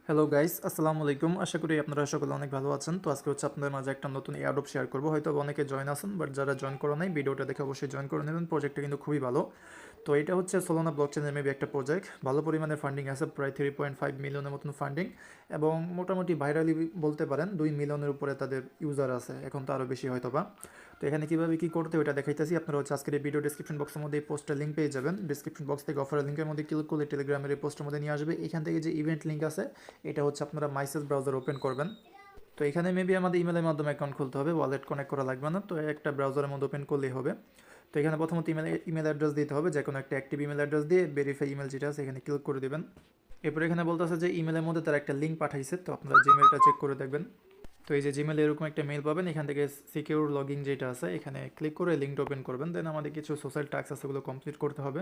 Hello guys, আসসালামু আলাইকুম। আশা করি আপনারা সকলে অনেক ভালো আছেন। তো আজকে হচ্ছে আপনাদের মাঝে একটা নতুন এয়ারড্রপ শেয়ার করবো। হয়তো অনেকে জয়েন আছেন, বাট যারা জয়েন করা নাই ভিডিওটা দেখে অবশ্যই জয়েন করে নেবেন। প্রজেক্টটা কিন্তু খুবই ভালো। তো এটা হচ্ছে সোলানা ব্লকচেনের মেবি একটা প্রজেক্ট। ভালো পরিমাণে ফান্ডিং আছে, প্রায় 3.5 মিলিয়নের মতন ফান্ডিং, এবং মোটামুটি ভাইরালি বলতে পারেন 2 মিলিয়নের উপরে তাদের ইউজার আছে। এখন তো আরও বেশি হয়তো বা। তো এখানে কীভাবে কী করতে ওইটা দেখাইতেছি। আপনারা হচ্ছে আজকের এই ভিডিও ডিসক্রিপশন বক্সের মধ্যে এই পোস্টের লিঙ্ক পেয়ে যাবেন। ডিসক্রিপশন বক্স থেকে অফারের লিঙ্কের মধ্যে ক্লিক করলে টেলিগ্রামের এই পোস্টের মধ্যে নিয়ে আসবে। এখান থেকে যে ইভেন্ট লিঙ্ক আছে, এটা হচ্ছে আপনারা মাইসেস ব্রাউজার ওপেন করবেন। তো এখানে মেবি আমাদের ইমেলের মাধ্যমে অ্যাকাউন্ট খুলতে হবে, ওয়ালেট কানেক্ট করা লাগবে না। তো একটা ব্রাউজারের মধ্যে ওপেন করলেই হবে। তো এখানে প্রথমত ইমেল অ্যাড্রেস দিতে হবে, যে কোনো একটা অ্যাক্টিভ ইমেল অ্যাড্রেস দিয়ে ভেরিফাই ইমেল যেটা আছে এখানে ক্লিক করে দেবেন। এরপর এখানে বলতেছে যে ইমেলের মধ্যে তার একটা লিঙ্ক পাঠাইছে, তো আপনারা জিমেলটা চেক করে দেখবেন। তো এই যে জিমেলে এরকম একটা মেল পাবেন, এখান থেকে সিকিউর লগইন যেটা আছে এখানে ক্লিক করে লিঙ্কটা ওপেন করবেন। দেন আমাদের কিছু সোশ্যাল টাস্ক আছে, ওগুলো কমপ্লিট করতে হবে।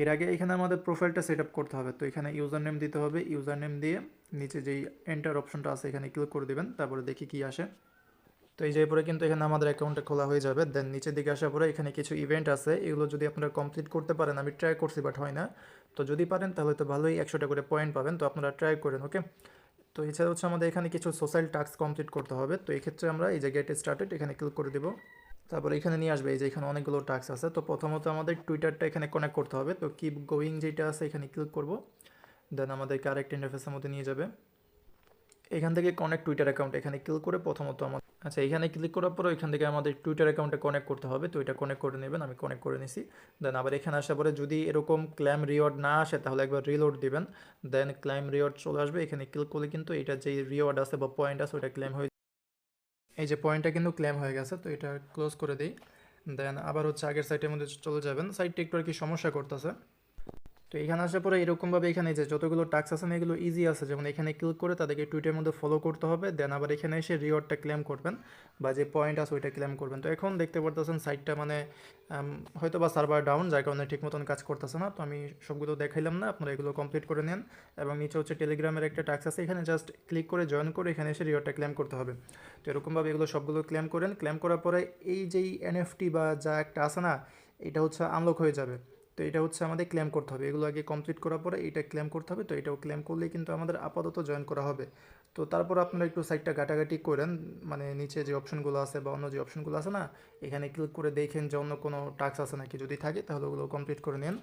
এর আগে এখানে আমাদের প্রোফাইলটা সেট আপ করতে হবে। তো এখানে ইউজার নেম দিতে হবে। ইউজার নেম দিয়ে নিচে যেই এন্টার অপশনটা আছে এখানে ক্লিক করে দেবেন, তারপরে দেখি কি আসে। তো এই যে পরে কিন্তু এখানে আমাদের অ্যাকাউন্টটা খোলা হয়ে যাবে। দেন নিচের দিকে আসার পরে এখানে কিছু ইভেন্ট আছে, এগুলো যদি আপনারা কমপ্লিট করতে পারেন, আমি ট্রাই করছি বাট হয় না। তো যদি পারেন তাহলে তো ভালোই, 100টা করে পয়েন্ট পাবেন। তো আপনারা ট্রাই করেন, ওকে। তো এছাড়া হচ্ছে আমাদের এখানে কিছু সোশ্যাল টাস্ক কমপ্লিট করতে হবে। তো এই ক্ষেত্রে আমরা এই যে গেট স্টার্টেড এখানে ক্লিক করে দেবো। তারপরে এখানে নিয়ে আসবে, এই যে এখানে অনেকগুলো টাস্ক আছে। তো প্রথমত আমাদের টুইটারটা এখানে কানেক্ট করতে হবে। তো কিপ গোয়িং যেটা আছে এখানে ক্লিক করব। দেন আমাদেরকে আরেকটা ইন্টারফেসের মধ্যে নিয়ে যাবে। এখান থেকে কানেক্ট টুইটার অ্যাকাউন্ট এখানে ক্লিক করে প্রথমত আমাদের, আচ্ছা, এখানে ক্লিক করার পর এখান থেকে আমাদের টুইটার অ্যাকাউন্টে কানেক্ট করতে হবে। তো এটা কানেক্ট করে নেবেন, আমি কানেক্ট করে নিছি। দেন আবার এখানে আসার পরে যদি এরকম ক্লেম রিওয়ার্ড না আসে তাহলে একবার রিলোড দিবেন। দেন ক্লেম রিওয়ার্ড চলে আসবে, এখানে ক্লিক করলে কিন্তু এটা যে রিওয়ার্ড আছে বা পয়েন্ট আছে ওটা ক্লেম হয়ে, এই যে পয়েন্টটা কিন্তু ক্লেম হয়ে গেছে। তো এটা ক্লোজ করে দিই। দেন আবার হচ্ছে আগের সাইটের মধ্যে চলে যাবেন। সাইটটা একটু আর কি সমস্যা করতেছে। তো এখানে আসার পরে এরকমভাবে এখানে যে যতগুলো টাস্ক আছে না এগুলো ইজি আছে, যেমন এখানে ক্লিক করে তাদেরকে টুইটের মধ্যে ফলো করতে হবে। দেন আবার এখানে এসে রিওয়ার্ডটা ক্লেম করবেন, বা যে পয়েন্ট আছে ওইটা ক্লেম করবেন। তো এখন দেখতে পারতেছেন সাইটটা মানে হয়তো বা সার্ভার ডাউন, যার কারণে ঠিক মতন কাজ করতেছে না। তো আমি সবগুলো দেখাইলাম না, আপনারা এগুলো কমপ্লিট করে নেন। এবং নিচে হচ্ছে টেলিগ্রামের একটা টাস্ক আছে, এখানে জাস্ট ক্লিক করে জয়েন করে এখানে এসে রিওয়ার্ডটা ক্লেম করতে হবে। তো এরকমভাবে এগুলো সবগুলো ক্লেম করেন। ক্লেম করার পরে এই যেই এনএফটি বা যা একটা আছে না, এটা হচ্ছে আনলক হয়ে যাবে। তো এটা হচ্ছে আমাদের ক্লেম করতে হবে, এগুলো আগে কমপ্লিট করার পরে এটা ক্লেম করতে হবে। তো এটাও ক্লেম করলেই কিন্তু আমাদের আপাতত জয়েন করা হবে। তো তারপর আপনারা একটু সাইটটা ঘাটাঘাটি করেন, মানে নিচে যে অপশনগুলো আছে বা অন্য যে অপশনগুলো আছে না, এখানে ক্লিক করে দেখেন যে অন্য কোনো টাস্ক আছে নাকি, যদি থাকে তাহলে ওগুলো কমপ্লিট করে নেন।